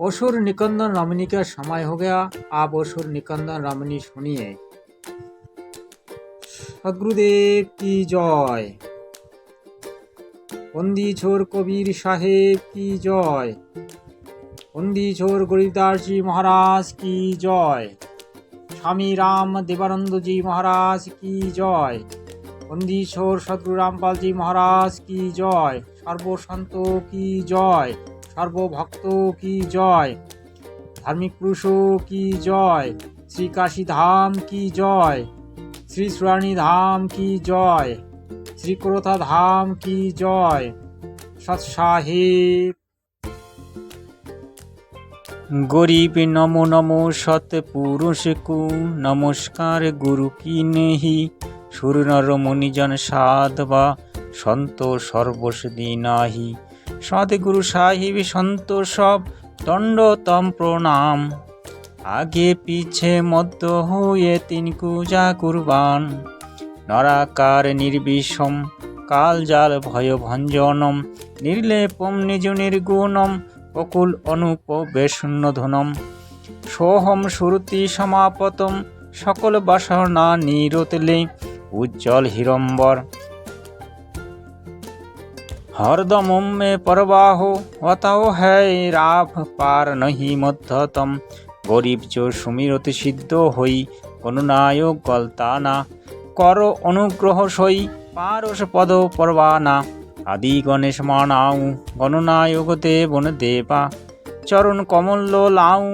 असुर निकंदन रमणी का समय हो गया। आप असुर निकंदन रमणी सुनिए। सदगुरुदेव की जय। बंदी छोर कबीर साहेब की जय। बंदी छोर गरीबदास जी महाराज की जय। स्वामी राम देवानंद जी महाराज की जय। बंदी छोर सदगुरु रामपाल जी महाराज की जय। सर्वसंतों की जय। सर्वभक्तों की जय। धार्मिक पुरुषों की जय। श्री काशी धाम की जय। श्री सुरानी धाम की जय। श्री क्रोथा धाम की जय। सत साहेब। गरीब नमो नमो सतपुरुष को नमस्कार गुरु की नेहि सुर नर मुनिजन साधवा संत सर्वसदी नाही। सदगुरु साहिब संत सब दंडतम प्रणाम। आगे पीछे मध्य हुए तिनको जा कुर्बान। नराकार निर्विषम काल जाल भय भंजनम निर्लेपम निज निर्गुणम অকুল অনুপবেশনধনম সোহম শ্রুতি সমাপতম সকল বাসনা নিরতলে উজ্জ্বল হিরম্বর हरदम में परवाहो बताओ है राभ पार नहीं मध्यतम। गरीब जो सुमिरत सिद्ध হই গণনায়ক গলতানা করো অনুগ্রহ সই পারস পদ পরবানা। आदि गणेश मानाऊ गणनायक देवन देवा चरण कमल लाऊ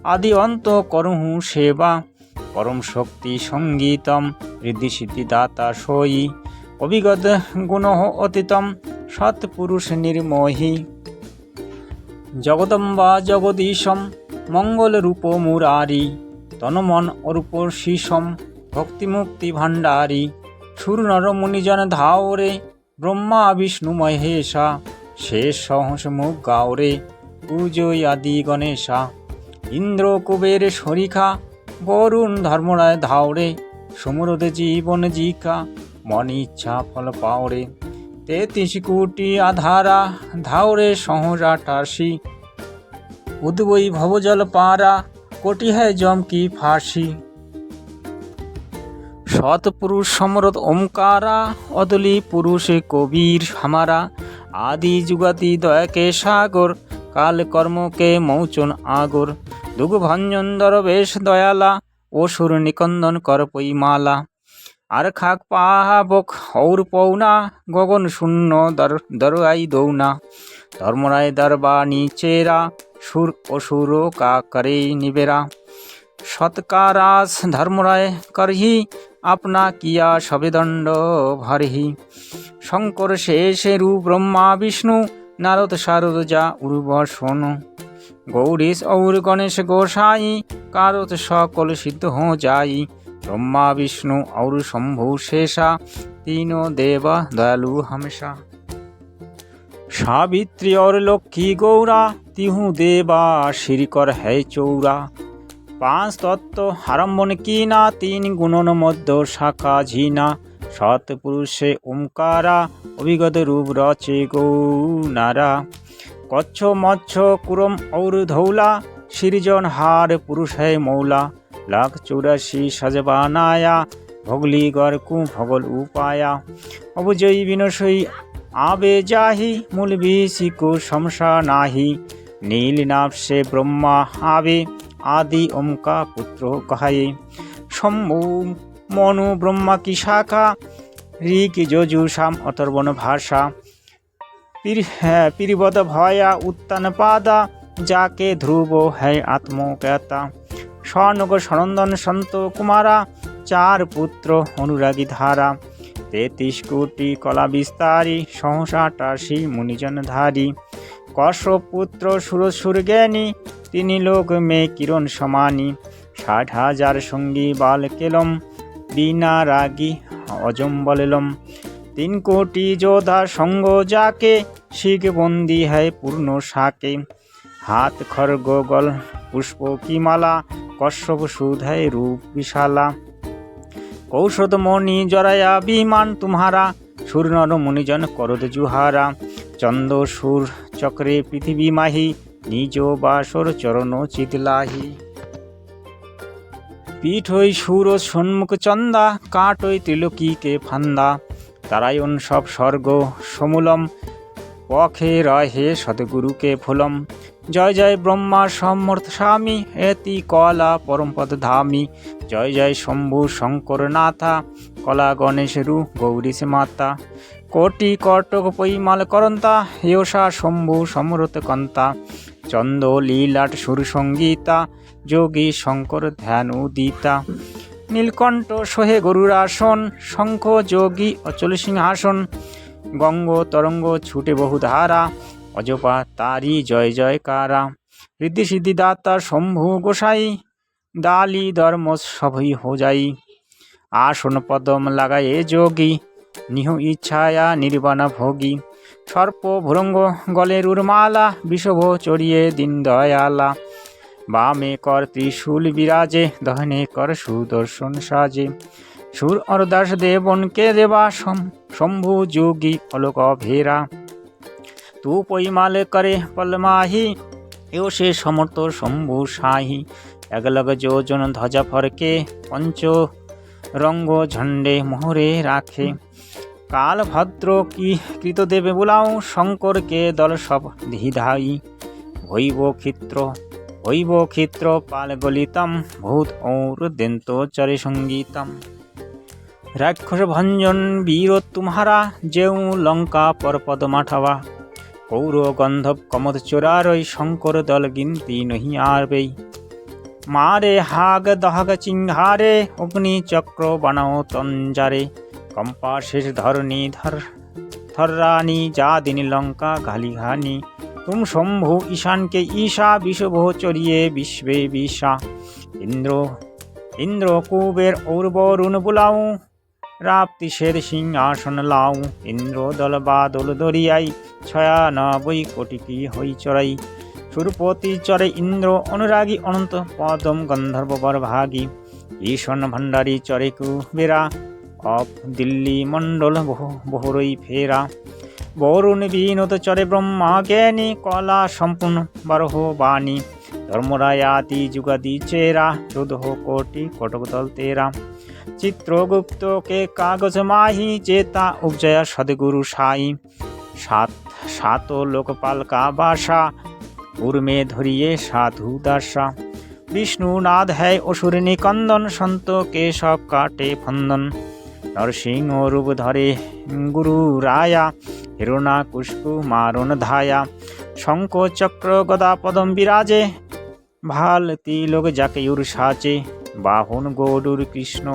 आदि अंत करहूँ सेवा। परम शक्ति संगीतम रिद्धि सिद्धिदाता सोई अभिगत गुण अतीतम सत्पुरुष निर्मोही। जगदम्बा जगदीशम मंगल रूप मुरारी तनमन अरूप शीशम भक्ति मुक्ति भंडारी। सुर नर मुनिजन धाओरे ब्रह्मा विष्णु महेशा शेष सहस मुख गाओरे पूजो आदि गणेशा। इंद्र कुबेर शरीखा वरुण धर्मराय धाओरे सुमरद जीवन जीका मन इच्छा फल पाओरे। 33 कोटि आधारा धाओरे सहज 88 उद्वई भवजल पारा कोटि है जम की फांसी। सतपुरुष समरथ ओमकारा अदली पुरुष कबीर हमारा। आदि जुगाति दया के सागर काल कर्म के मौचन आगर। दुग भंजन दरवेश दयाला असुर निकंदन कर पैमाला। আর খাক পাহাবক और पौना गगन शून्य दरआई दौना। धर्मराय दरबानी चेरा सुर असुर का करे निबेरा। सत्कारास धर्मराय करही अपना किया सबे दंड भरही। शंकर शेष रूप ब्रह्मा विष्णु नारद शारद जा उर्वसन। गौरीश और गणेश गोसाई कारत सकल सिद्ध हो जाई। ब्रह्मा विष्णु और शंभु शेषा तीनों देवा दयालु हमेशा। सावित्री और लक्ष्मी गौरा तिहु देवा श्री कर है चौरा। 5 तत्व आरम्भन कीना 3 गुणन मध्य शाखा झीना। सतपुरुषे ओमकारा अभिगत रूप रचे गौनारा। कच्छ मच्छ कुरम और धौला सृजनहार पुरुष है मौला। 184 सजबानाया भगली गर कु भगल उपाया। अबुजय विनशई आबे जाहि मूल बीसी को शमशा नाही। नील नाभ से ब्रह्मा आवे आदि ओम का पुत्र कहाये। शंभु मनु ब्रह्मा की शाखा ऋक यजु साम अथर्वण भाषा। पिरिवद भया उत्तान पादा जाके ध्रुव है आत्मज्ञाता। स्वर्णग सनंदन संत कुमारा 4 पुत्र अनुरागी धारा। 33 कोटि कला विस्तारी सहसा 88 मुनिजन धारी। कश्यप पुत्र सुरसुर ज्ञानी 3 लोक में किरण समानी। 60,000 संगी बाल केलम बिना रागी अजम बललम। 3 कोटि जोधा संग जाके शिख बंदी है पूर्ण साके। हाथ खरग गल पुष्प की माला कश्यप सुध है रूप विशाला। कौशद मणि जराया विमान तुम्हारा सुर नर मुनिजन करद जुहारा। चंद सुर चक्रे पृथ्वी माही নিজ বাসর চরণ চিতলাহি। পিঠ হই সুর সন্মুখ চন্দা, কাঠ হই ত্রিলোকীকে ফান্দা। তারায়ণ সব স্বর্গ সমূলম, পখে রহে সদ্গুরুকে ফুলম। জয় জয় ব্রহ্মা সমর্থ স্বামী, এতি কলা পরমপদ ধামী। জয় জয় শম্ভু শঙ্কর নাথা, কলা গণেশেরু গৌরীশ মাতা। কোটি কটক পৈমাল করন্তা, হেয়সা শম্ভু সমরত কন্তা। চন্দ লীলাট সুর সঙ্গীতা, যোগী শঙ্কর ধ্যান উদিতা। নীলকণ্ঠ সোহে গরুর আসন, শঙ্খ যোগী অচল সিংহাসন। গঙ্গ তরঙ্গ ছুটে বহু ধারা, অজপা তারি জয় জয়কারা। ঋদ্ধি সিদ্ধি দাতা শম্ভু গোসাই, দালি ধর্ম সভই হো যাই। আসন পদম লাগায়ে যোগী, নিহ ইচ্ছায়া নির্বাণা ভোগী। সর্প ভুরঙ্গ গলে রুরমালা, বিষভ চড়িয়ে দিন দয়ালা। বামে কর ত্রিশূল বিরাজে, দহনে কর সুদর্শন সাজে। সুর অরদাস দেবনকে দেবা, শম্ভু যোগী অলোক ভেরা। তু পৈমাল করে পলমাহি, এও সে সমর্থ শম্ভু সাহি। একলগ যোজন ধ্বজা ফরকে, পঞ্চ রঙ্গ ঝণ্ডে মোহরে রাখে। কাল ভদ্র কি কৃত দেবে বুলাও, শঙ্করকে দল সব ধিধাই। হৈব ক্ষিত্র পাল গলিতম, ভূত ঔর দেন্ত চরে সঙ্গীতম। রাক্ষস ভঞ্জন বীর তুমহারা, যেউ লঙ্কা পর পদ মাঠাবা। কৌর গন্ধব কমদ চোরারই, শঙ্কর দল গিনতি নহি আরবেই। মারে হাগ দহাগ চিংহারে, অগ্নি চক্র বানাও তঞ্জারে। কম্পা শেষ ধরণী থর্রানি, যা দিনী লঙ্কা ঘালি ঘানি। তুম শম্ভু ঈশানকে ঈশা, বিষভ চরিয়ে বিশ্বে বিষা। ইন্দ্র কুবের ঔর বরুণ বুলাও, রাপ্তিশের সিংহাসন লাও। ইন্দ্র দল বা দোল দরিয়াই, ৯৬ কোটি কি হই চড়াই। সুরপতি চরে ইন্দ্র অনুরাগী, অনন্ত পদম গন্ধর্ব বরভাগী। ঈশন ভণ্ডারী চরে কুবেরা, অফ দিল্লি মণ্ডল বহুরই ফেরা। বরুণ বিনোদ চরে ব্রহ্মা জ্ঞানী, কলা সম্পূর্ণ বারহ বাণী। ধর্মরায়াতি যুগাদি চেরা, ১৪ কোটি কটক দল তেরা। চিত্রগুপ্ত কে কাগজ মাহি, চেতা উপজয়া সদগুরু সাই। সাত লোকপাল কা বাসা, উর্মে ধরিয়ে সাধু দাসা। বিষ্ণু নাদ হ্যায় অসুর নিকন্দন, সন্ত কে সব কাটে ফন্দন। নরসিংহ রূপ ধরে গুরু রায়া, হিরণা কুষ্কু মারণ ধায়া। শঙ্খ চক্র গদা পদম বিরাজে, ভাল তিলক যাকে উর সাজে। বাহন গৌডুর কৃষ্ণ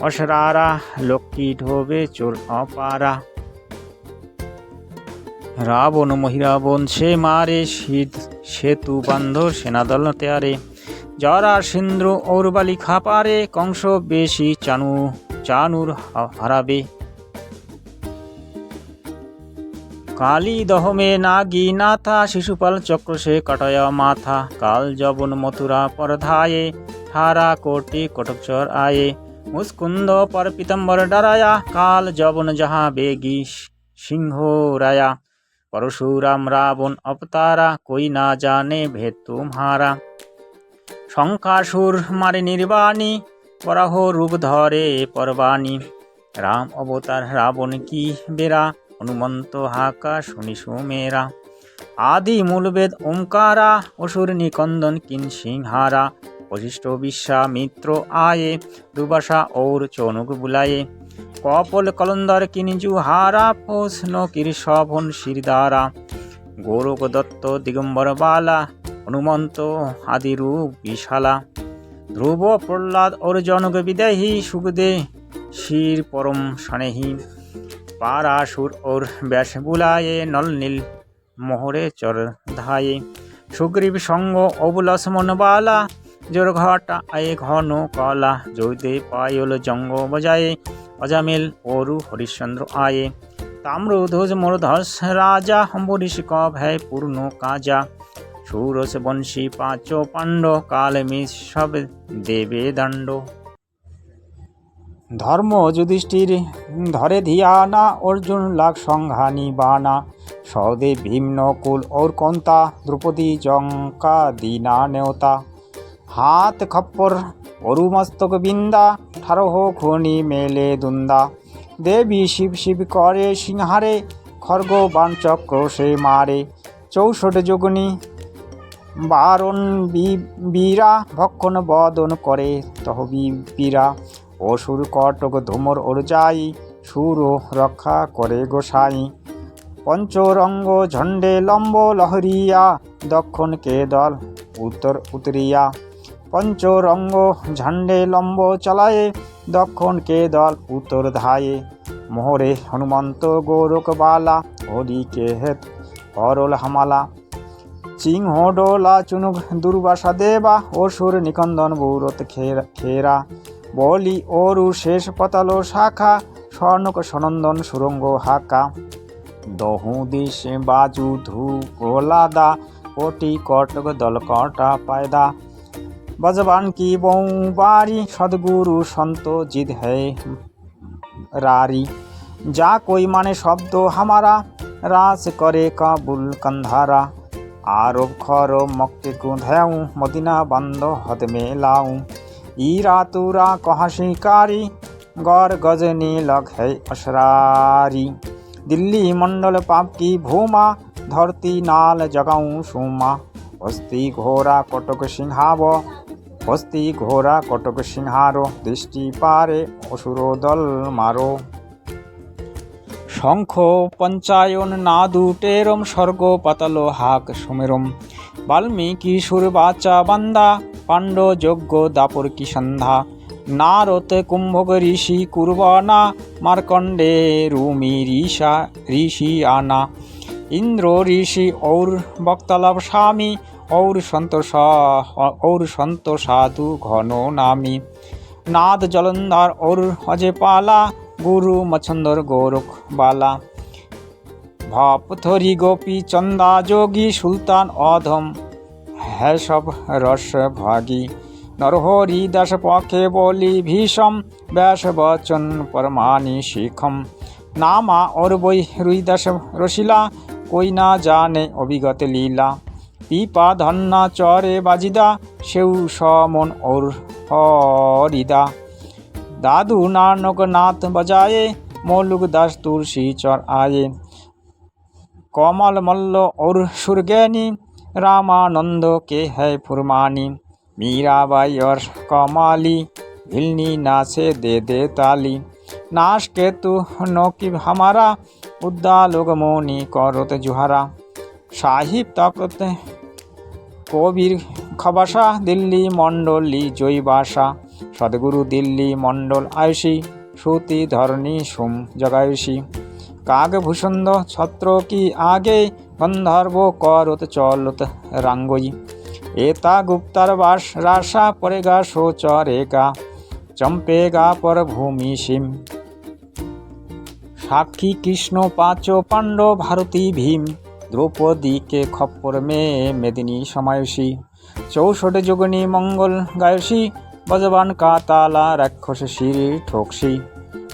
অসরারা, লক্ষ্মী ঢোবে চোর অপারা। রাবণ মহিরাবণ সে মারে, সেতু বান্ধ সেনাদল তেয়ারে। জরা সিন্ধু ওর বালি খাপারে, কংস বেশি চানুর হারাবে। কালী দহমে নাগী নাথা, শিশুপাল চক্র সে কটয় মাথা। কাল যবন মথুরা পরধায়ে, ঠারা কোটি কটকচর আয়ে। মুস্কুন্দ पर पीतम्बर डराया, काल जबन जहाँ बेगी सिंह राया। परशुराम रावण अवतारा, कोई ना जाने भेद तुम्हारा। शंकासुर मारे निर्वाणी, बराह रूप धरे परवानी। राम अवतार रावण की बेरा, हनुमंत हाका सुनि सुमेरा। आदि मूल वेद ओंकारा, असुर निकंदन किन सिंहारा। वशिष्ठ विश्वामित्र आये, दुर्वासा और चौनुक बुलाये। कपल कलंदर किन जुहारा, पोषण किरशोभन शिरदारा। गोरख दत्त दिगंबर बाला, हनुमंत आदि रूप विशाला। ध्रुव प्रहलाद और जनक विदेही, सुखदे शिर परम स्नेही। पाराशुर और व्यास बुलाये, नल नील मोहरे चर धाये। सुग्रीव संग अबुलक्ष्मण बाला, जोरघाटा आए घन कला। जयदे पायल जंग बजाए, अजामिल और हरिश्चंद्र आए। ताम्रध्वज मूर्धस राजा, अम्बरीश का भय पूर्ण काजा। सूरस बंशी पांचों पांडव, काल में सब देवे दंड। धर्म যুধিষ্ঠির ধরে ধিয়ানা, অর্জুন লাগ সংঘানি বানা। সহদেব ভীম নকুল और কৌন্তা দ্রৌপদী জঙ্কা দীনা নেওতা হাত খপ্পর অরু মস্তক বিন্দা ঠারহ খনি মেলে দুন্দা দেবী শিব শিব করে সিংহারে খর্গ বাণ চক্র সে মারে 64 যোগিনী বারণ বীরা ভক্ষণ বদন করে তহবি পীরা অসুর কটক ধুমর ওর যাই সুর রক্ষা করে গোসাই পঞ্চরঙ্গ ঝণ্ডে লম্ব লহরিয়া দক্ষণ কে দল উত্তর উতরিয়া পঞ্চরঙ্গ ঝণ্ডে লম্ব চলায়ে দক্ষণ কে দল উত্তর ধায়ে মোহরে হনুমন্ত গোরক বালা হরি কে হেত করল হামালা সিংহ ডোলা চুনুক দুর্বাসা দেবা অসুর নিকন্দন বৌরত খেরা বলি অরু শেষ পতালো শাখা স্বর্ণক সনন্দন সুরঙ্গ হাকা দহু দেশে বাজু ধু প্রহ্লাদা কোটি কটক দল কটা পায়দা बजबान की बहु बारी सदगुरु संतो जिद है रारी जा कोई माने शब्द हमारा रास करे काबुल कंधारा आरोप खरो मक्के को धैऊ मदीना बंद हद में लाऊं ईरा तुरा कहा शिकारी गौर गजनी लग है अशरारी दिल्ली मंडल पाप की भूमा धरती नाल जगाऊं सुमा बस्ती घोरा कटक सिंहाव बस्ती घोरा कटक सिंहारो दृष्टि पारे असुर दल मारो शंख पंचायन नादु टेरम स्वर्ग पाताल हाक सुमेरम वाल्मीकि सुर बाचा बंदा पांडव यज्ञ दापर की संधा नारद कुंभक ऋषि कुर्बाना मार्कंडे रूमी ऋषि आना इंद्र ऋषि और वक्तलाभ स्वामी और संत साधु घनो नामी नाद जलंधर और अजय पाला गुरु मच्छंदर गोरख बाला भापथरी गोपी चंदा जोगी सुल्तान अधम है सब रस भागी नरहरि दास पखे बोली भीषम व्यास वचन परमानी शिखम नामा और बई रुईदास रसिला कोई ना जाने अभिगत लीला पीपा धन्ना चरे बाजिदा सेउ समन और हरिदा दादू नानक नाथ बजाए मौलुक दास तुलसी चर आए कमल मल्ल और सुरगैनी रामानंद के है फुरमानी मीराबाई और कमाली भिलनी नाचे दे ताली नाश के तू नौकी हमारा उद्दा लोग मोनी करत जुहारा साहिब ताकत कबीर खबासा दिल्ली मंडली जयबासा सदगुरु दिल्ली मंडल आयुषी श्रुति धरणी सोम जगायुषी कागभूषण छत्र की आगे गंधर्व करत चलत रांगई एता गुप्तार बास राशा परेगा सो चरेगा चंपेगा पर भूमि सीम साक्षी कृष्ण पांचो पांडव भारती भीम द्रौपदी के खप्पर में मेदिनी समायुषी 64 जोगिनी मंगल गायसी बजबान का ताला राक्षस शिर ठोकसी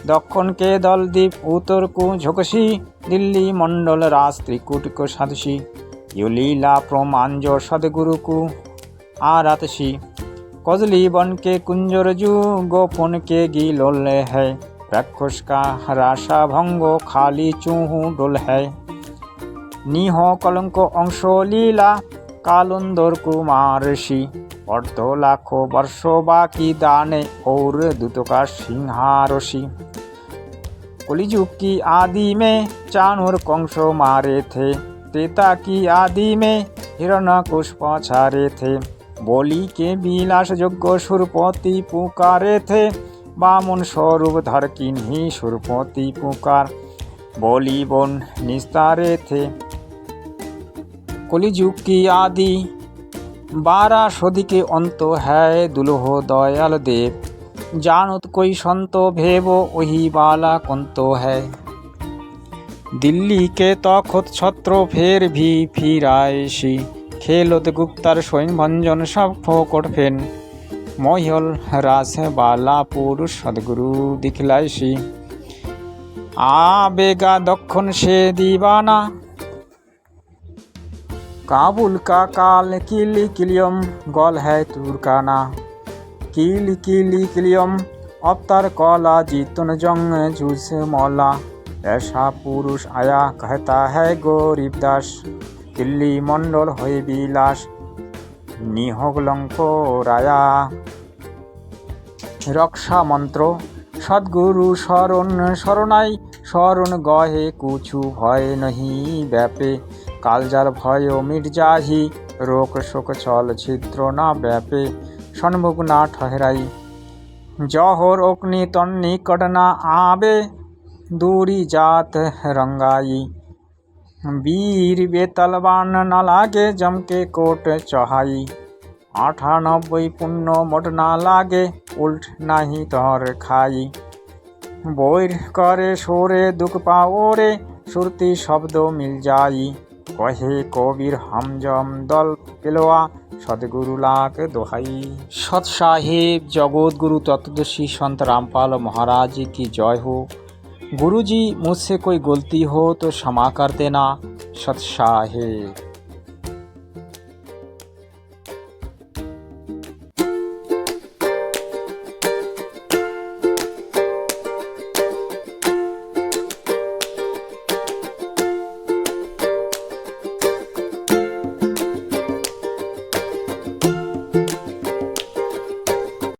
दक्षिण के दल दीप उत्तर को झोंकसी दिल्ली मंडल राज त्रिकुट को साधसी यो लीला प्रमांज सदगुरु को आरातसी कजली बन के कुंजर जू गोपन के गिलोल है राक्षस का राशा भंगो खाली चूहू डोल है निह कलंक अंश लीला कालुंदर कुमारसी अर्ध लाखों वर्षों बाकी दाने और दूतों का सिंहारसी कलिजुग की आदि में चाणूर कंस मारे थे त्रेता की आदि में हिरण्यकुश पछारे थे बोली के विलास योग्य सुरपति पुकारे थे बामन स्वरूप धर किन्हीं सुरपति पुकार बोली बोन निस्तारे थे कलिजुग की आदि 12 सदी के अंत है दुल्हो दयाल देव जानत कोई संतो भेबो वही बाला कंतो है दिल्ली के तखत छत्र फेर भी फिरायसी खेलत गुप्तार स्वयं भंजन सब फोकट फेन महिल रास बाला पुरुष सदगुरु दिखलायसी आबेगा दक्षिण से दीवाना काबुल का काल किली किलियम गॉल है तुर्काना किली किली किलियम अवतार कौला जीतुन जंग जूस मौला ऐसा पुरुष आया कहता है गरीब दास दिल्ली मंडल होए বিলাস নিহগলঙ্ক রায়া রক্ষা মন্ত্র সদ্গুরু শরণ শরণাই শরণ গহে কুছু ভয় নহি ব্যাপে কালজাল ভয় মিট যাহি রোক শোক ছল ছিদ্র না ব্যাপে সন্মুখ না ठहराई जौहर अग्नि तन्नी कटना आवे दूरी जात रंगाई वीर बेतलवान न लागे जम के कोट चढ़ाई 98 पुण्य मोट ना लागे उल्ट नहीं तोहर खाई बोर करे सोरे दुख पाओरे सुरती शब्द मिल जाई कहे कबीर हम जम दल पेलोआ सदगुरु लाख दोहाई सत साहेब जगत गुरु तत्वदर्शी संत रामपाल महाराज की जय हो। गुरुजी मुझसे कोई गलती हो तो क्षमा कर देना। सत साहेब।